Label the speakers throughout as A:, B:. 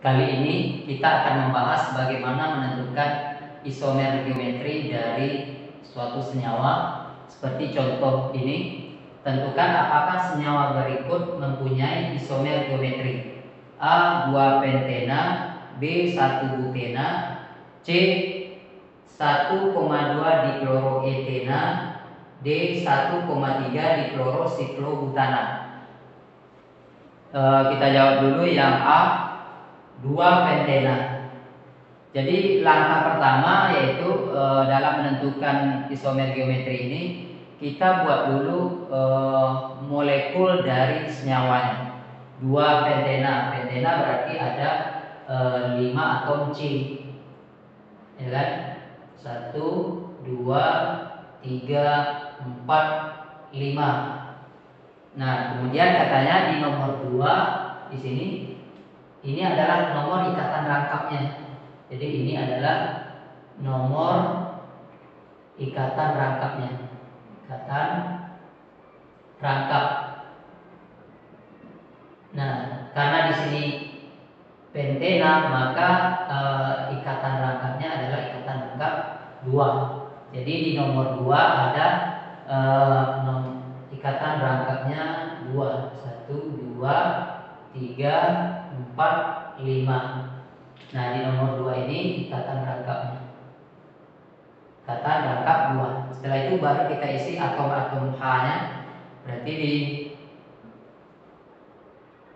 A: Kali ini kita akan membahas bagaimana menentukan isomer geometri dari suatu senyawa. Seperti contoh ini, tentukan apakah senyawa berikut mempunyai isomer geometri: A 2 pentena, B 1 butena, C 1,2 dikloroetena, D 1,3 diklorosiklobutana. Kita jawab dulu yang A, 2 pentena. Jadi langkah pertama yaitu dalam menentukan isomer geometri ini, kita buat dulu molekul dari senyawanya. 2 pentena. Pentena berarti ada 5 atom C, ya kan? 1, 2, 3, 4, 5. Nah, kemudian katanya di nomor 2 di sini, ini adalah nomor ikatan rangkapnya. Jadi ini adalah nomor ikatan rangkapnya. Ikatan rangkap. Nah, karena di sini pentena, maka ikatan rangkapnya adalah ikatan rangkap 2. Jadi di nomor 2 ada ikatan rangkapnya 2. 1, 2, 3, 4, 5. Nah, di nomor 2 ini ikatan rangkapnya. Ikatan rangkap 2. Setelah itu baru kita isi atom-atom H-nya. Berarti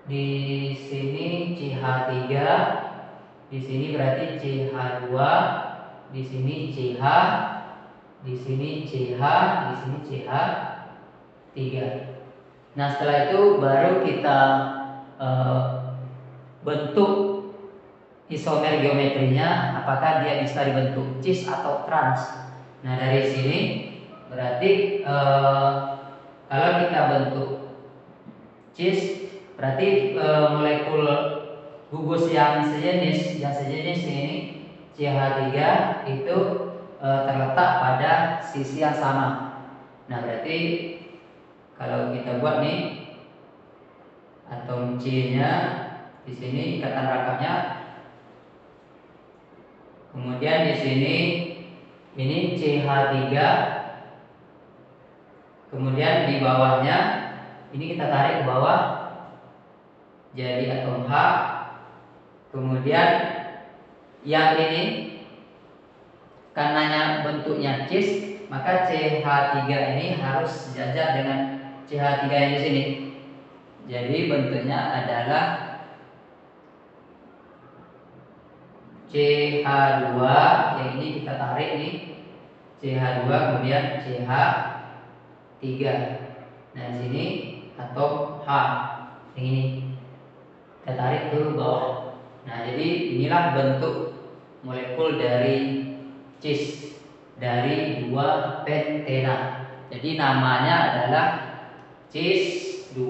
A: di sini CH3, di sini berarti CH2, di sini CH, di sini CH, di sini CH3. Nah, setelah itu baru kita bentuk isomer geometrinya, apakah dia bisa dibentuk cis atau trans. Nah, dari sini berarti kalau kita bentuk cis, berarti molekul gugus yang sejenis ini CH3 itu terletak pada sisi yang sama. Nah, berarti kalau kita buat nih atom C-nya di sini ikatan rangkapnya. Kemudian di sini ini CH3. Kemudian di bawahnya ini kita tarik ke bawah jadi atom H. Kemudian yang ini karenanya bentuknya cis, maka CH3 ini harus sejajar dengan CH3 yang di sini. Jadi bentuknya adalah CH2, yang ini kita tarik nih, CH2 kemudian CH3. Nah, di sini atom H yang ini kita tarik ke bawah. Nah, jadi inilah bentuk molekul dari cis dari 2 pentena. Jadi namanya adalah cis 2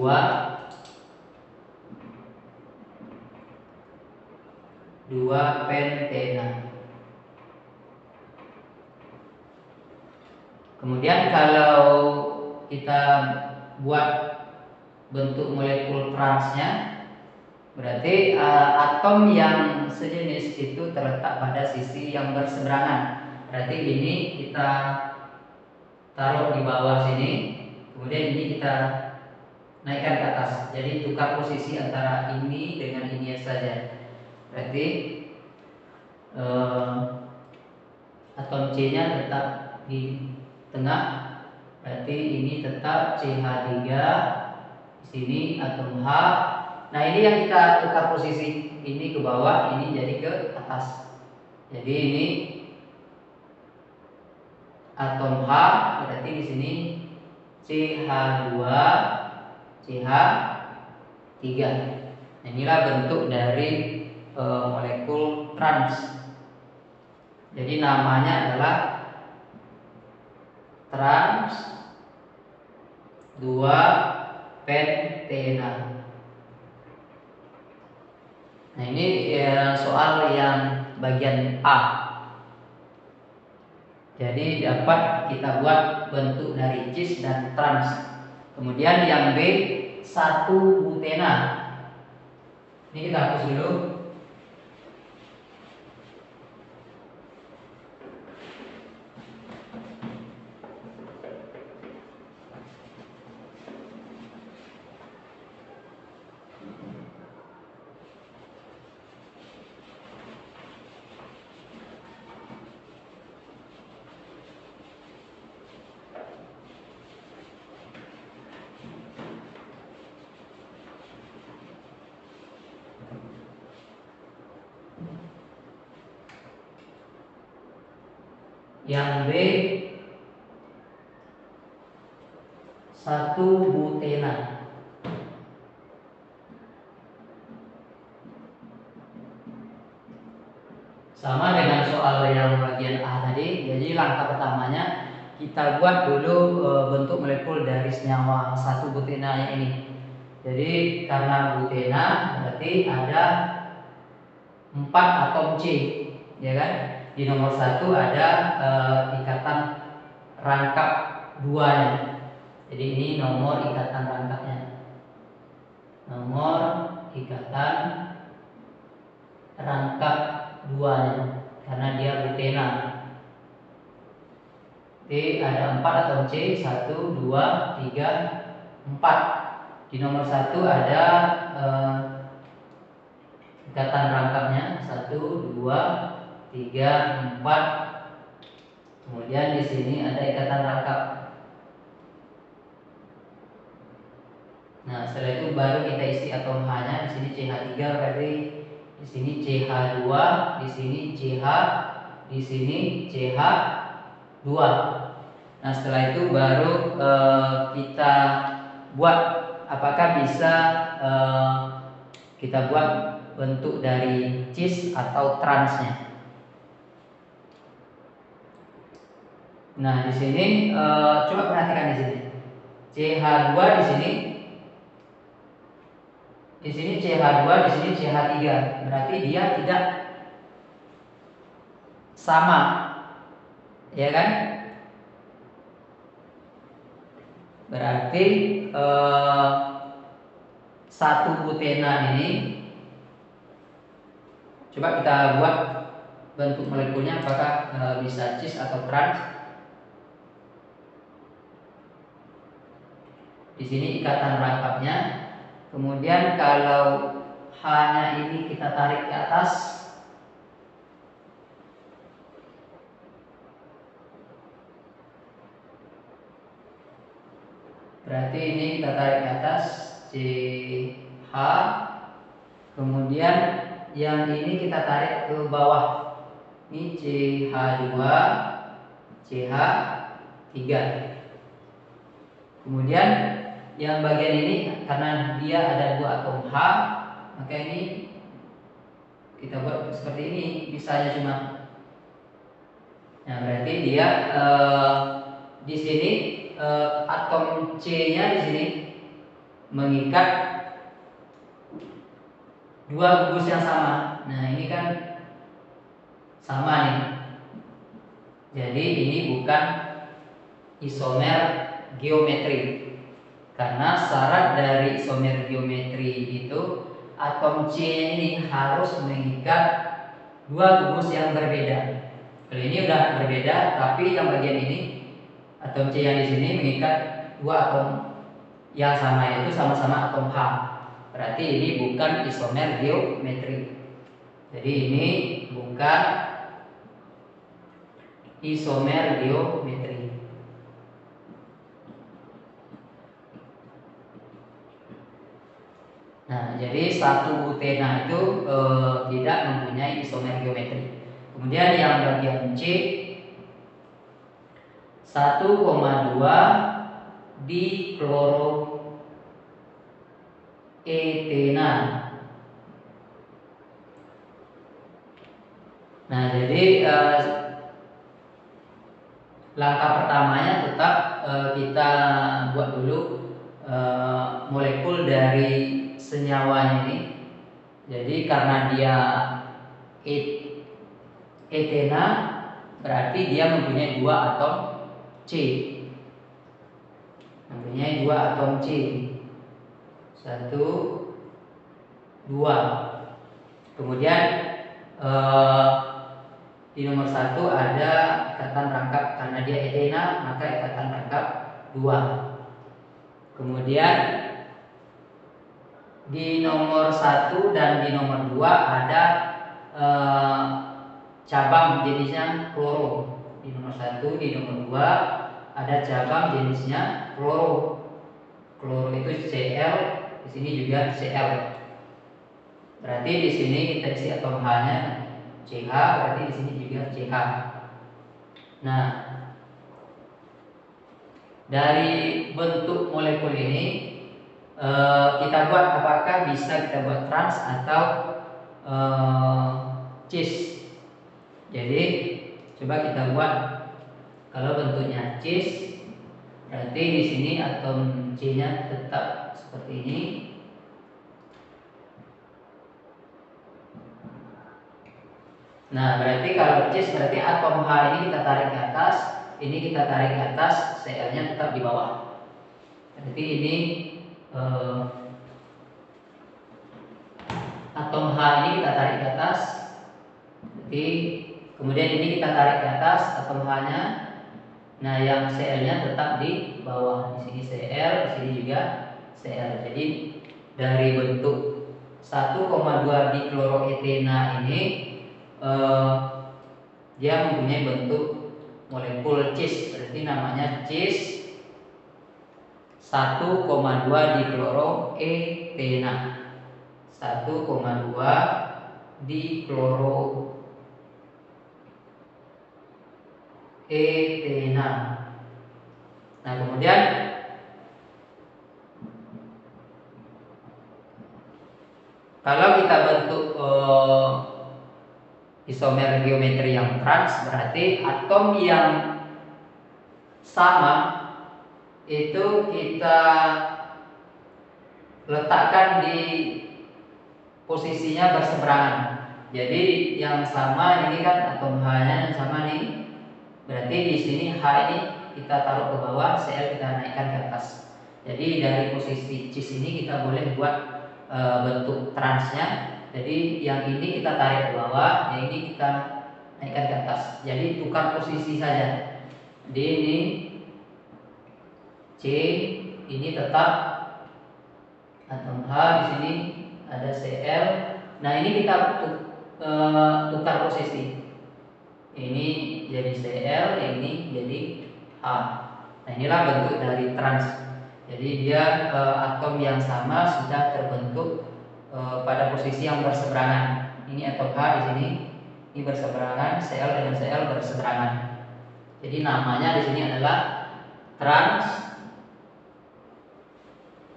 A: pentena. Kemudian kalau kita buat bentuk molekul transnya, berarti atom yang sejenis itu terletak pada sisi yang berseberangan. Berarti ini kita taruh di bawah sini, kemudian ini kita naikkan ke atas. Jadi tukar posisi antara ini dengan ini saja. Berarti atom C-nya tetap di tengah. Berarti ini tetap CH3. Di sini atom H. Nah, ini yang kita tukar posisi. Ini ke bawah, ini jadi ke atas. Jadi ini atom H, berarti di sini CH2, CH3. Nah, inilah bentuk dari molekul trans. Jadi namanya adalah trans 2 pentena. Nah, ini soal yang bagian A. Jadi dapat kita buat bentuk dari cis dan trans. Kemudian yang B 1 butena. Ini kita hapus dulu. Yang B 1-butena. Sama dengan soal yang bagian A tadi. Jadi langkah pertamanya kita buat dulu bentuk molekul dari senyawa 1-butena yang ini. Jadi karena butena berarti ada 4 atom C, ya kan? Di nomor 1 ada ikatan rangkap 2-nya. Jadi ini nomor ikatan rangkapnya. Nomor ikatan rangkap 2-nya karena dia butena. T ada 4 atom C, 1, 2, 3, 4. Di nomor 1 ada ikatan rangkapnya 1, 2, 3, 4. Kemudian di sini ada ikatan rangkap. Nah, setelah itu baru kita isi atom H-nya. Di sini CH3 berarti di sini CH2, di sini CH, di sini CH2. Nah, setelah itu baru kita buat apakah bisa kita buat bentuk dari cis atau transnya. Nah, di sini coba perhatikan di sini. CH2 di sini. Di sini CH2, di sini CH3. Berarti dia tidak sama. Ya kan? Berarti 1-butena ini coba kita buat bentuk molekulnya apakah bisa cis atau trans. Di sini ikatan rangkapnya. Kemudian kalau H-nya ini kita tarik ke atas, berarti ini kita tarik ke atas CH. Kemudian yang ini kita tarik ke bawah. Ini CH2, CH3. Kemudian yang bagian ini karena dia ada 2 atom H, maka ini kita buat seperti ini. Bisanya cuma. Nah, berarti dia di sini atom C-nya di sini mengikat 2 gugus yang sama. Nah, ini kan sama nih. Jadi ini bukan isomer geometri. Karena syarat dari isomer geometri itu atom C ini harus mengikat 2 gugus yang berbeda. Kalau ini udah berbeda, tapi yang bagian ini atom C yang di sini mengikat 2 atom yang sama, yaitu sama-sama atom H. Berarti ini bukan isomer geometri. Jadi ini bukan isomer geometri. Nah, jadi 1-butena itu tidak mempunyai isomer geometri. Kemudian yang bagian C 1,2 dikloroetena. Nah, jadi langkah pertamanya tetap kita buat dulu molekul dari senyawanya ini. Jadi karena dia etena, berarti dia mempunyai 2 atom C. Mempunyai 2 atom C. 1, 2. Kemudian di nomor 1 ada ikatan rangkap. Karena dia etena, maka ikatan rangkap 2. Kemudian di nomor 1 dan di nomor 2 ada cabang jenisnya kloro. Di nomor 1, di nomor 2 ada cabang jenisnya kloro. Kloro itu Cl, di sini juga Cl. Berarti di sini kita isi atom H-nya CH, berarti di sini juga CH. Nah, dari bentuk molekul ini kita buat, apakah bisa kita buat trans atau cis. Jadi coba kita buat. Kalau bentuknya cis, berarti di sini atom C-nya tetap seperti ini. Nah, berarti kalau cis berarti atom H ini kita tarik ke atas, ini kita tarik ke atas, Cl-nya tetap di bawah. Berarti ini atom H ini kita tarik ke atas. Jadi kemudian ini kita tarik ke atas atom H-nya. Nah, yang Cl-nya tetap di bawah. Di sini Cl, di sini juga Cl. Jadi dari bentuk 1,2 dikloroetena ini dia mempunyai bentuk molekul cis. Berarti namanya cis 1,2 dikloroetena. 1,2 dikloroetena. Nah, kemudian kalau kita bentuk isomer geometri yang trans, berarti atom yang sama itu kita letakkan di posisinya berseberangan. Jadi yang sama ini kan atom H-nya yang sama nih. Berarti di sini H ini kita taruh ke bawah, Cl kita naikkan ke atas. Jadi dari posisi cis ini kita boleh buat bentuk transnya. Jadi yang ini kita tarik ke bawah, yang ini kita naikkan ke atas. Jadi tukar posisi saja. Jadi ini C, ini tetap atom H, di sini ada Cl. Nah, ini kita tukar posisi. Ini jadi Cl, ini jadi H. Nah, inilah bentuk dari trans. Jadi dia atom yang sama sudah terbentuk pada posisi yang berseberangan. Ini atom H di sini, ini berseberangan, Cl dengan Cl berseberangan. Jadi namanya di sini adalah trans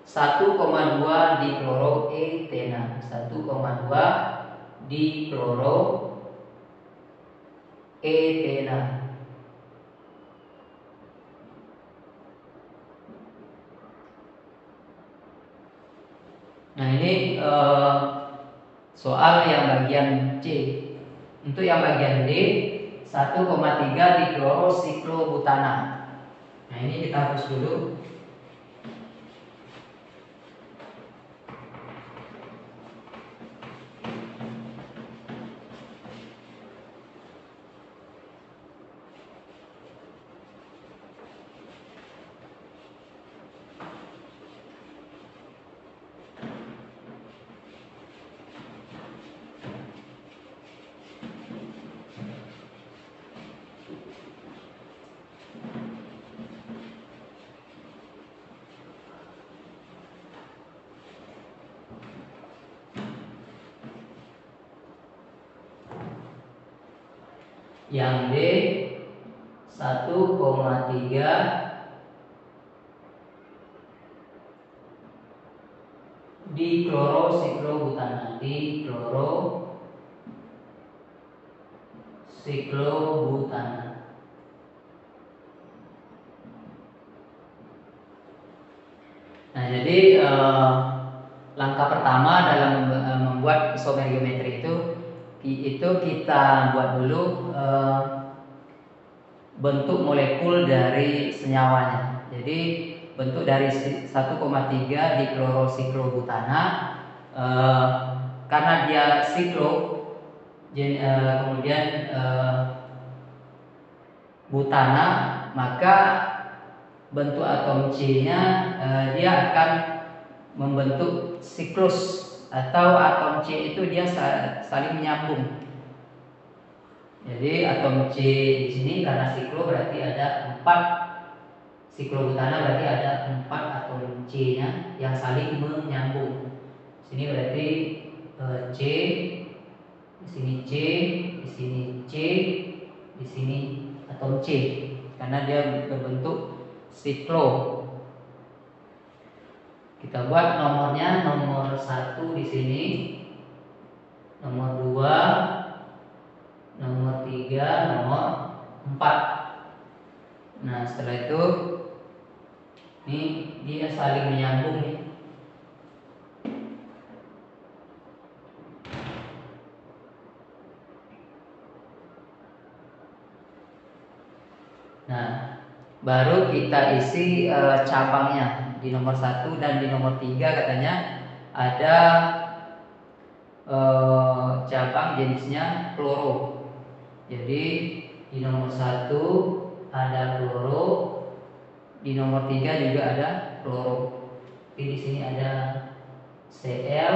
A: 1,2 dikloroetena. 1,2 dikloroetena. Nah, ini soal yang bagian C. Untuk yang bagian D, 1,3 diklorosiklobutana. Nah, ini kita hapus dulu. Yang D 1,3 diklorosiklobutana. Diklorosiklobutana. Nah, jadi langkah pertama dalam membuat isomer geometri itu kita buat dulu bentuk molekul dari senyawanya. Jadi bentuk dari 1,3 diklorosiklobutana karena dia siklo, kemudian butana, maka bentuk atom C-nya dia akan membentuk siklus, atau atom C itu dia saling menyambung. Jadi atom C di sini karena siklo berarti ada 4 siklobutana, berarti ada 4 atom C-nya yang saling menyambung. Di sini berarti C, di sini C, di sini C, di sini atom C karena dia berbentuk siklo. Kita buat nomornya, nomor 1 di sini, nomor 2, nomor 3, nomor 4. Nah, setelah itu ini dia saling menyambung nih. Nah, baru kita isi cabangnya. Di nomor 1 dan di nomor 3 katanya ada cabang jenisnya kloro. Jadi di nomor 1 ada kloro, di nomor 3 juga ada kloro. Jadi di sini ada Cl,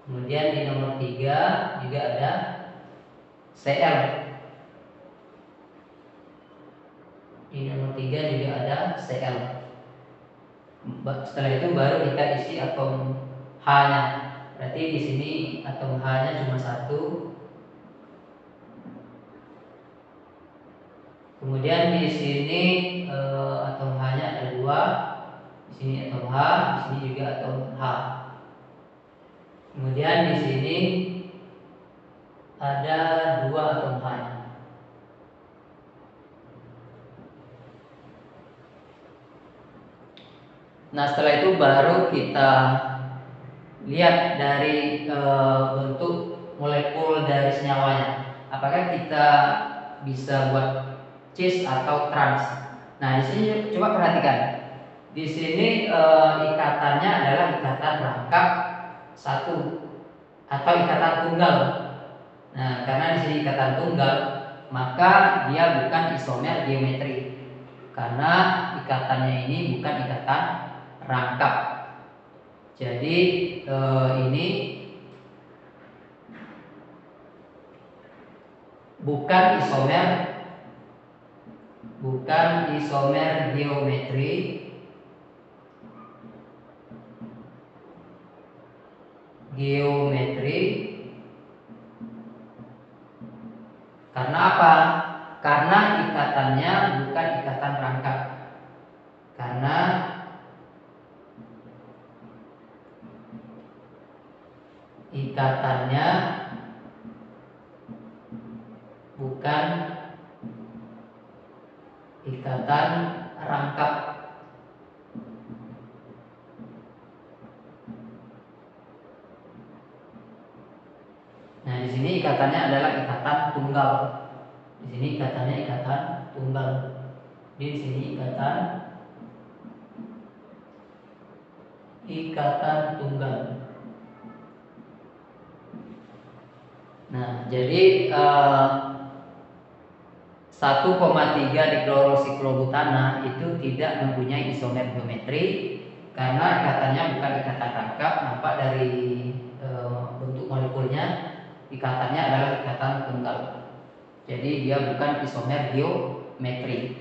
A: kemudian di nomor 3 juga ada Cl. Di nomor 3 juga ada Cl. Setelah itu baru kita isi atom H-nya. Berarti di sini atom H-nya cuma 1. Kemudian di sini atom H-nya ada 2. Di sini atom H, di sini juga atom H. Kemudian di sini ada 2 atom H-nya. Nah, setelah itu baru kita lihat dari bentuk molekul dari senyawanya. Apakah kita bisa buat cis atau trans? Nah, di sini coba perhatikan. Di sini ikatannya adalah ikatan rangkap satu atau ikatan tunggal. Nah, karena di sini ikatan tunggal, maka dia bukan isomer geometri. Karena ikatannya ini bukan ikatan rangkap. Jadi ini bukan isomer geometri, karena apa? Karena ikatannya bukan ikatan rangkap. Karena ikatannya bukan ikatan rangkap. Nah, di sini ikatannya adalah ikatan tunggal. Di sini ikatannya ikatan tunggal. Di sini ikatan tunggal. Nah, jadi 1,3 diklorosiklobutana itu tidak mempunyai isomer geometri karena ikatannya bukan ikatan rangkap. Nampak dari bentuk molekulnya, ikatannya adalah ikatan tunggal. Jadi dia bukan isomer geometri.